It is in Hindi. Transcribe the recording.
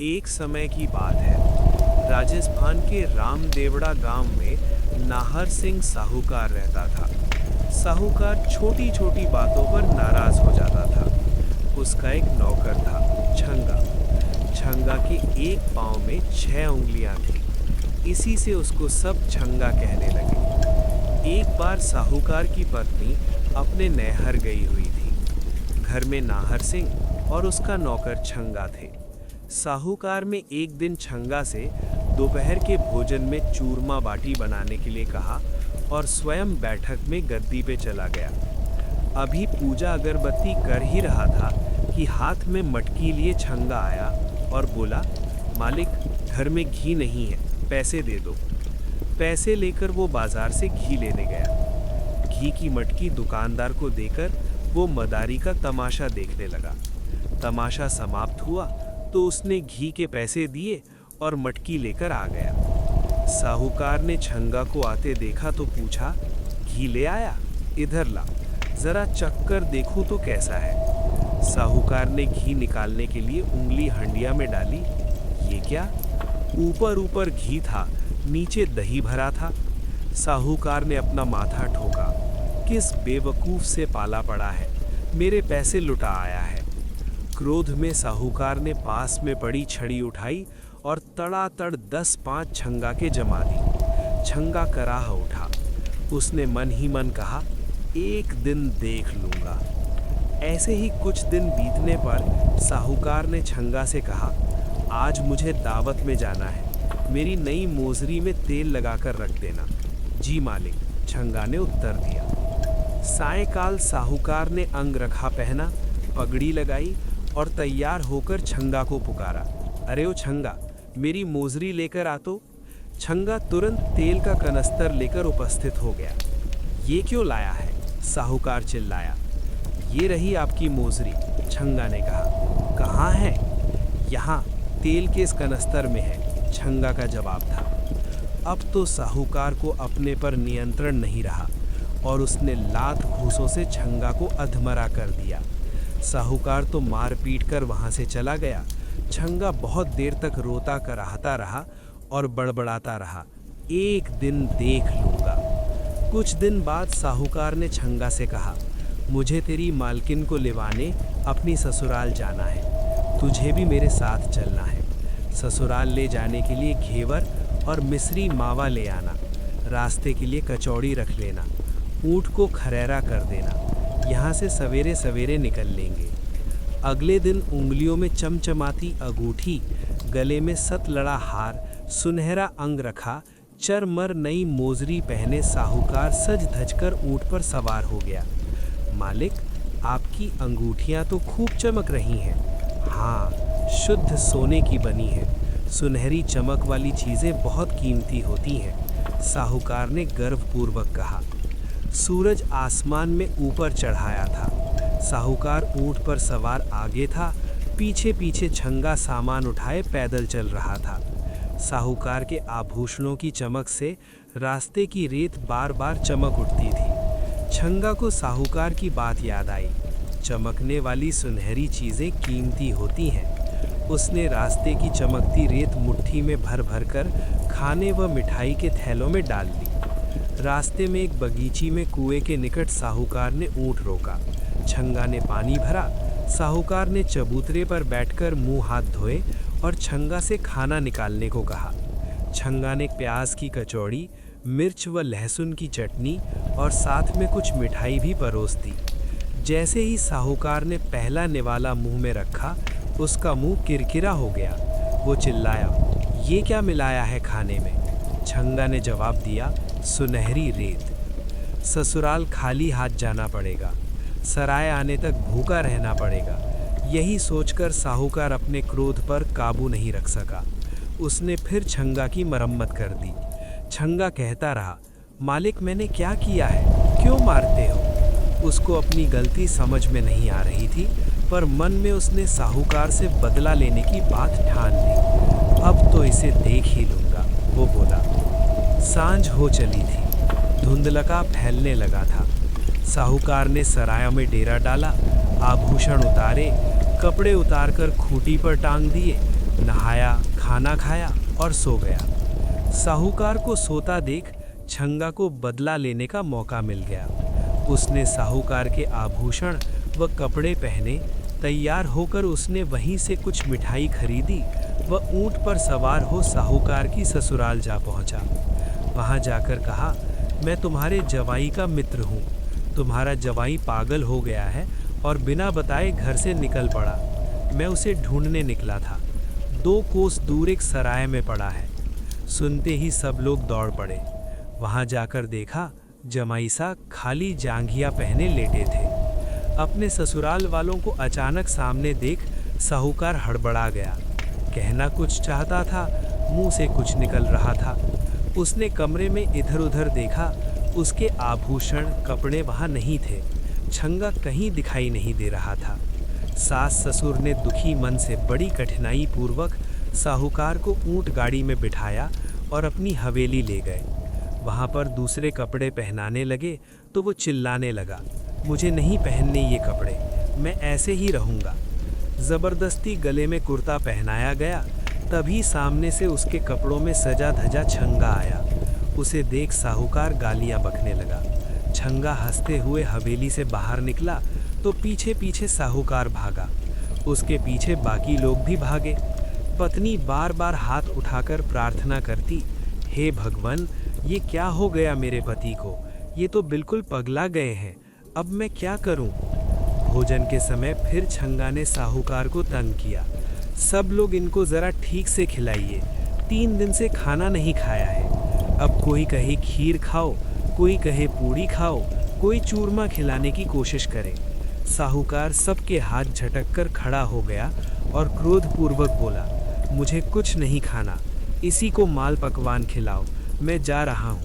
एक समय की बात है। राजस्थान के रामदेवड़ा गांव में नाहर सिंह साहूकार रहता था। साहूकार छोटी छोटी बातों पर नाराज हो जाता था। उसका एक नौकर था, छंगा। छंगा के एक पाँव में 6 उंगलियां थी। इसी से उसको सब छंगा कहने लगे। एक बार साहूकार की पत्नी अपने नैहर गई हुई थी। घर में नाहर सिंह और उसका नौकर छंगा थे। साहूकार में एक दिन छंगा से दोपहर के भोजन में चूरमा बाटी बनाने के लिए कहा और स्वयं बैठक में गद्दी पे चला गया। अभी पूजा अगरबत्ती कर ही रहा था कि हाथ में मटकी लिए छंगा आया और बोला, मालिक, घर में घी नहीं है, पैसे दे दो। पैसे लेकर वो बाजार से घी लेने गया। घी की मटकी दुकानदार को देकर वो मदारी का तमाशा देखने लगा। तमाशा समाप्त हुआ तो उसने घी के पैसे दिए और मटकी लेकर आ गया। साहूकार ने छंगा को आते देखा तो पूछा, घी ले आया? इधर ला, जरा चक्कर देखूं तो कैसा है। साहूकार ने घी निकालने के लिए उंगली हंडिया में डाली। ये क्या? ऊपर ऊपर घी था, नीचे दही भरा था। साहूकार ने अपना माथा ठोका। किस बेवकूफ से पाला पड़ा है, मेरे पैसे लुटा आया है। क्रोध में साहूकार ने पास में पड़ी छड़ी उठाई और तड़ातड़ 10-5 छंगा के जमा दी। छंगा कराह उठा। उसने मन ही मन कहा, एक दिन देख लूंगा। ऐसे ही कुछ दिन बीतने पर साहूकार ने छंगा से कहा, आज मुझे दावत में जाना है, मेरी नई मोजरी में तेल लगाकर रख देना। जी मालिक, छंगा ने उत्तर दिया। सायंकाल साहूकार ने अंगरखा पहना, पगड़ी लगाई और तैयार होकर छंगा को पुकारा। अरे ओ छंगा, मेरी मोजरी लेकर आ तो। छंगा तुरंत तेल का कनस्तर लेकर उपस्थित हो गया। ये क्यों लाया है? साहूकार चिल्लाया। ये रही आपकी मोजरी, छंगा ने कहा। कहाँ है? यहाँ, तेल के इस कनस्तर में है, छंगा का जवाब था। अब तो साहूकार को अपने पर नियंत्रण नहीं रहा और उसने लात घूंसों से छंगा को अधमरा कर दिया। साहूकार तो मार पीट कर वहां से चला गया। छंगा बहुत देर तक रोता कराहता रहा और बड़बड़ाता रहा, एक दिन देख लूंगा। कुछ दिन बाद साहूकार ने छंगा से कहा, मुझे तेरी मालकिन को लिवाने अपनी ससुराल जाना है, तुझे भी मेरे साथ चलना है। ससुराल ले जाने के लिए घेवर और मिस्री मावा ले आना। रास्ते के लिए कचौड़ी रख लेना। ऊँट को खरेरा कर देना। यहाँ से सवेरे सवेरे निकल लेंगे। अगले दिन उंगलियों में चमचमाती अंगूठी, गले में सतलड़ा हार, सुनहरा अंग रखा, चरमर नई मोजरी पहने साहूकार सज धज कर ऊँट पर सवार हो गया। मालिक, आपकी अंगूठियाँ तो खूब चमक रही हैं। हाँ, शुद्ध सोने की बनी है। सुनहरी चमक वाली चीज़ें बहुत कीमती होती हैं, साहूकार ने गर्वपूर्वक कहा। सूरज आसमान में ऊपर चढ़ाया था। साहूकार ऊँट पर सवार आगे था, पीछे पीछे छंगा सामान उठाए पैदल चल रहा था। साहूकार के आभूषणों की चमक से रास्ते की रेत बार बार चमक उठती थी। छंगा को साहूकार की बात याद आई। चमकने वाली सुनहरी चीज़ें कीमती होती हैं। उसने रास्ते की चमकती रेत मुट्ठी में भर भर कर खाने व मिठाई के थैलों में डाल ली। रास्ते में एक बगीची में कुएं के निकट साहूकार ने ऊँट रोका। छंगा ने पानी भरा। साहूकार ने चबूतरे पर बैठकर मुंह हाथ धोए और छंगा से खाना निकालने को कहा। छंगा ने प्याज की कचौड़ी, मिर्च व लहसुन की चटनी और साथ में कुछ मिठाई भी परोस दी। जैसे ही साहूकार ने पहला निवाला मुंह में रखा, उसका मुंह किरकिरा हो गया। वो चिल्लाया, ये क्या मिलाया है खाने में? छंगा ने जवाब दिया, सुनहरी रेत। ससुराल खाली हाथ जाना पड़ेगा, सराय आने तक भूखा रहना पड़ेगा। यही सोचकर साहूकार अपने क्रोध पर काबू नहीं रख सका। उसने फिर छंगा की मरम्मत कर दी। छंगा कहता रहा, मालिक, मैंने क्या किया है, क्यों मारते हो? उसको अपनी गलती समझ में नहीं आ रही थी, पर मन में उसने साहूकार से बदला लेने की बात ठान ली। अब तो इसे देख ही लूंगा, वो बोला। सांझ हो चली थी। धुंधलका फैलने लगा था। साहूकार ने सराय में डेरा डाला, आभूषण उतारे, कपड़े उतारकर खूंटी पर टांग दिए, नहाया, खाना खाया और सो गया। साहूकार को सोता देख छंगा को बदला लेने का मौका मिल गया। उसने साहूकार के आभूषण व कपड़े पहने, तैयार होकर उसने वहीं से कुछ मिठाई खरीदी व ऊंट पर सवार हो साहूकार की ससुराल जा पहुंचा। वहां जाकर कहा, मैं तुम्हारे जवाई का मित्र हूँ। तुम्हारा जवाई पागल हो गया है और बिना बताए घर से निकल पड़ा। मैं उसे ढूंढने निकला था। 2 कोस दूर एक सराय में पड़ा है। सुनते ही सब लोग दौड़ पड़े। वहां जाकर देखा, जमाई सा खाली जांघिया पहने लेटे थे। अपने ससुराल वालों को अचानक सामने देख साहूकार हड़बड़ा गया। कहना कुछ चाहता था, मुंह से कुछ निकल रहा था। उसने कमरे में इधर उधर देखा, उसके आभूषण कपड़े वहां नहीं थे। छंगा कहीं दिखाई नहीं दे रहा था। सास ससुर ने दुखी मन से बड़ी कठिनाई पूर्वक साहूकार को ऊंट गाड़ी में बिठाया और अपनी हवेली ले गए। वहां पर दूसरे कपड़े पहनाने लगे तो वो चिल्लाने लगा, मुझे नहीं पहनने ये कपड़े, मैं ऐसे ही रहूँगा। ज़बरदस्ती गले में कुर्ता पहनाया गया। तभी सामने से उसके कपड़ों में सजा धजा छंगा आया। उसे देख साहूकार गालियाँ बकने लगा। छंगा हंसते हुए हवेली से बाहर निकला तो पीछे पीछे साहूकार भागा। उसके पीछे बाकी लोग भी भागे। पत्नी बार बार हाथ उठाकर प्रार्थना करती, हे भगवान, ये क्या हो गया मेरे पति को, ये तो बिल्कुल पगला गए हैं, अब मैं क्या करूं? भोजन के समय फिर छंगा ने साहूकार को तंग किया, सब लोग इनको ज़रा ठीक से खिलाइए, 3 दिन से खाना नहीं खाया है। अब कोई कहे खीर खाओ, कोई कहे पूड़ी खाओ, कोई चूरमा खिलाने की कोशिश करे। साहूकार सबके हाथ झटक कर खड़ा हो गया और क्रोधपूर्वक बोला, मुझे कुछ नहीं खाना, इसी को माल पकवान खिलाओ, मैं जा रहा हूँ।